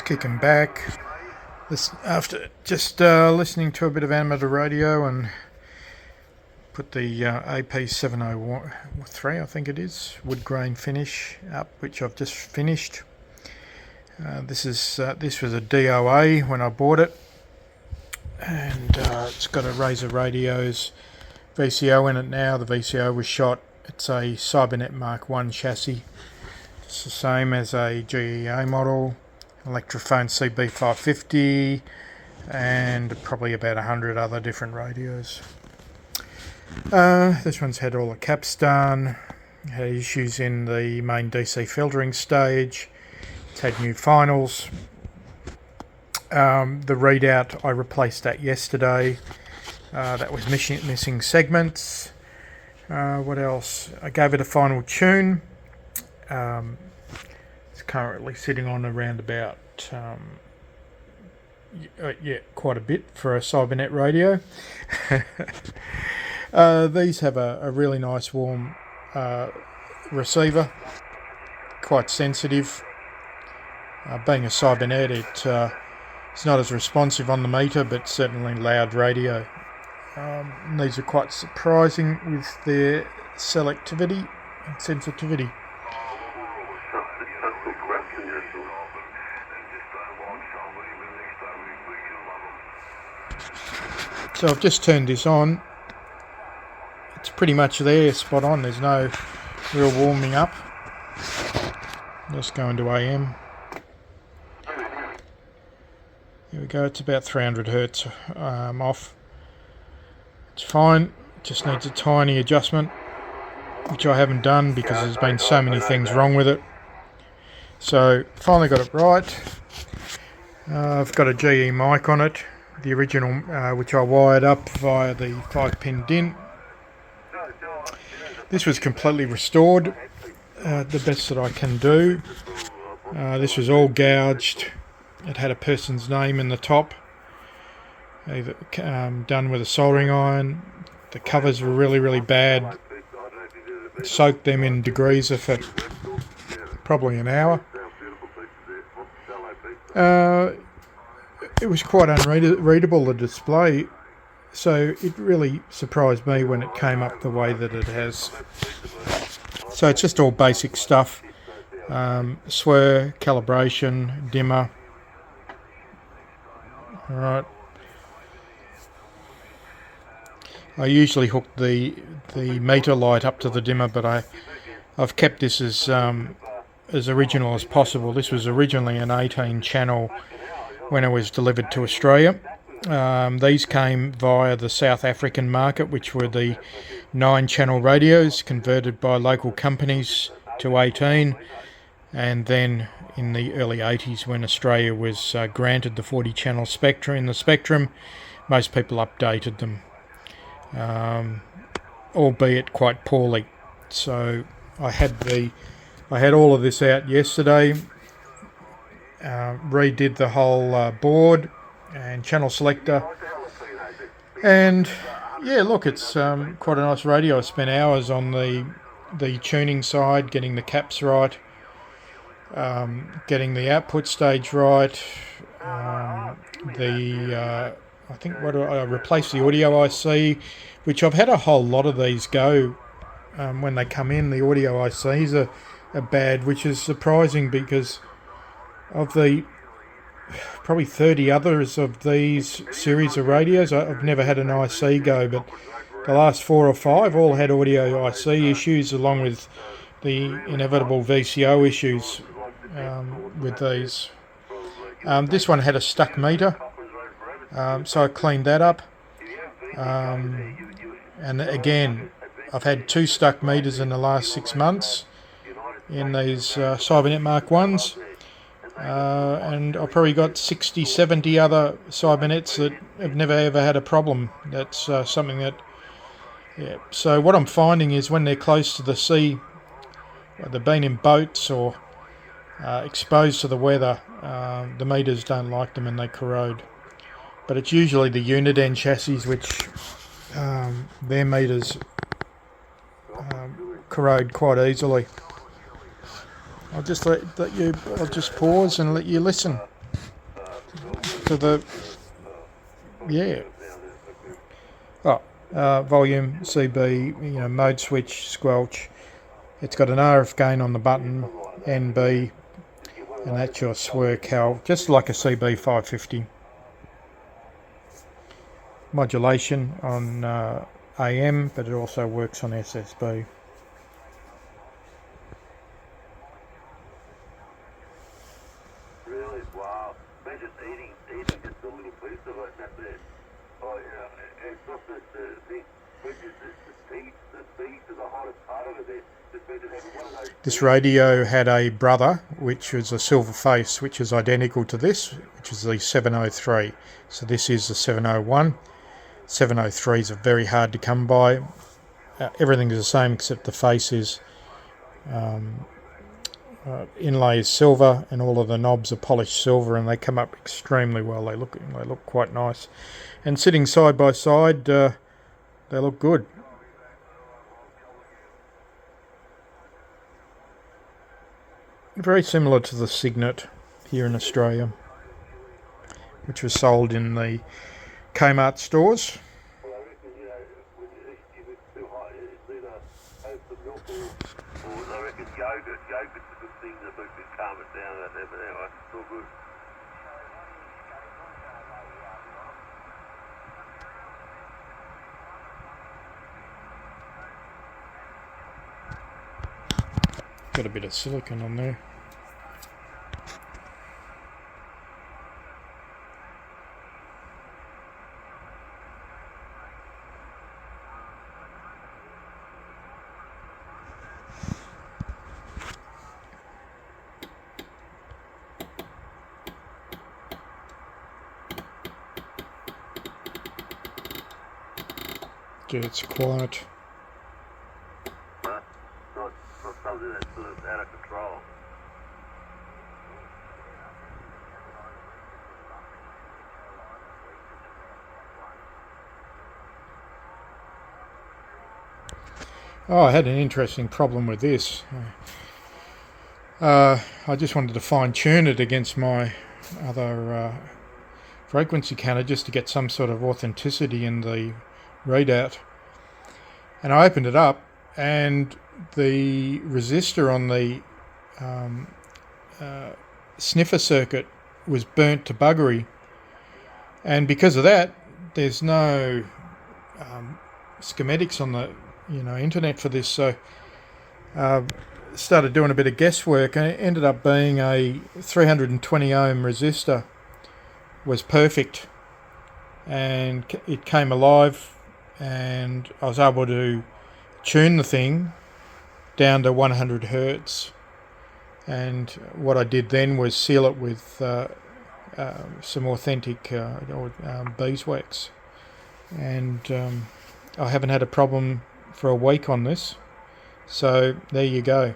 kicking back. After just listening to a bit of amateur radio and put the AP-701 I think it is, wood grain finish up, which I've just finished. This was a DOA when I bought it, and it's got a Razor Radio's VCO in it now. The VCO was shot. It's a Cybernet MK1 chassis. It's the same as a GEA model, Electrophone CB550, and probably about 100 other different radios. This one's had all the caps done, had issues in the main DC filtering stage, it's had new finals. The readout, I replaced that yesterday. That was missing segments. What else? I gave it a final tune. It's currently sitting on around about quite a bit for a Cybernet radio. These have a really nice warm receiver, quite sensitive. Being a Cybernet, it's not as responsive on the meter, but certainly loud radio. These are quite surprising with their selectivity and sensitivity. So I've just turned this on. It's pretty much there, spot on. There's no real warming up. Just go into AM. There we go. It's about 300 hertz off. It's fine. Just needs a tiny adjustment, which I haven't done because there's been so many things wrong with it. So finally got it right. I've got a GE mic on it, the original, which I wired up via the 5-pin DIN. This was completely restored, the best that I can do. This was all gouged. It had a person's name in the top, either done with a soldering iron. The covers were really bad. Soaked them in degreaser for probably an hour. It was quite unreadable, the display, so it really surprised me when it came up the way that it has. So it's just all basic stuff. Swir, calibration, dimmer. Alright. I usually hook the meter light up to the dimmer, but I've kept this as original as possible. This was originally an 18 channel when it was delivered to Australia. These came via the South African market, which were the 9 channel radios converted by local companies to 18, and then in the early 80s, when Australia was granted the 40 channel spectrum, most people updated them, albeit quite poorly. So I had all of this out yesterday, redid the whole board and channel selector, and yeah, look, it's quite a nice radio. I spent hours on the tuning side, getting the caps right, getting the output stage right. I replaced the audio IC, which I've had a whole lot of these go when they come in. The audio ICs are bad, which is surprising because of the probably 30 others of these series of radios, I've never had an IC go, but the last 4 or 5 all had audio IC issues, along with the inevitable VCO issues with these. This one had a stuck meter, so I cleaned that up. And again, I've had 2 stuck meters in the last 6 months in these Cybernet MK1s. And I've probably got 60, 70 other Cybernets that have never ever had a problem. That's something that, yeah. So what I'm finding is when they're close to the sea, they've been in boats or exposed to the weather, the meters don't like them and they corrode. But it's usually the unit end chassis which their meters corrode quite easily. I'll just pause and let you listen. to the, yeah. Oh, volume, CB, mode switch, squelch. It's got an RF gain on the button, NB, and that's your swir cal, just like a CB550. Modulation on AM, but it also works on SSB. Really? Wow. Imagine eating just a little piece of it, and that's it. Oh, yeah. It's not the thing, which is the seeds are the hottest part of it. This radio had a brother, which was a silver face, which is identical to this, which is the 703. So this is the 701. 703s are very hard to come by. Everything is the same except the face is inlay is silver, and all of the knobs are polished silver, and they come up extremely well. They look quite nice, and sitting side by side, they look good. Very similar to the Signet here in Australia, which was sold in the Kmart stores. Well, I reckon, if it's too hot, it's either have some milk or I reckon yogurt. Yogurt's a good thing to calm it down out there, but anyway, it's all good. Got a bit of silicone on there. It's quiet. Not something that's sort of out of control. Oh, I had an interesting problem with this. I just wanted to fine tune it against my other frequency counter just to get some sort of authenticity in the readout. And I opened it up, and the resistor on the sniffer circuit was burnt to buggery, and because of that, there's no schematics on the internet for this. So started doing a bit of guesswork, and it ended up being a 320 ohm resistor was perfect, and it came alive, and I was able to tune the thing down to 100 hertz. And what I did then was seal it with some authentic beeswax, and I haven't had a problem for a week on this. So there you go.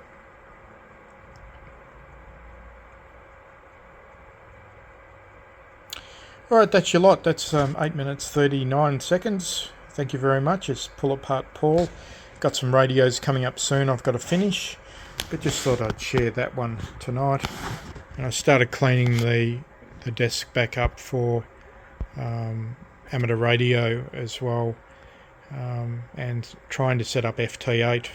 Alright, that's your lot. That's 8 minutes 39 seconds. Thank you very much. It's Pull Apart Paul. Got some radios coming up soon I've got to finish, but just thought I'd share that one tonight. And I started cleaning the desk back up for amateur radio as well, and trying to set up FT8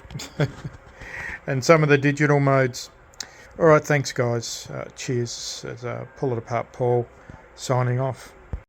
and some of the digital modes. Alright, thanks guys. Cheers. As Pull It Apart Paul signing off.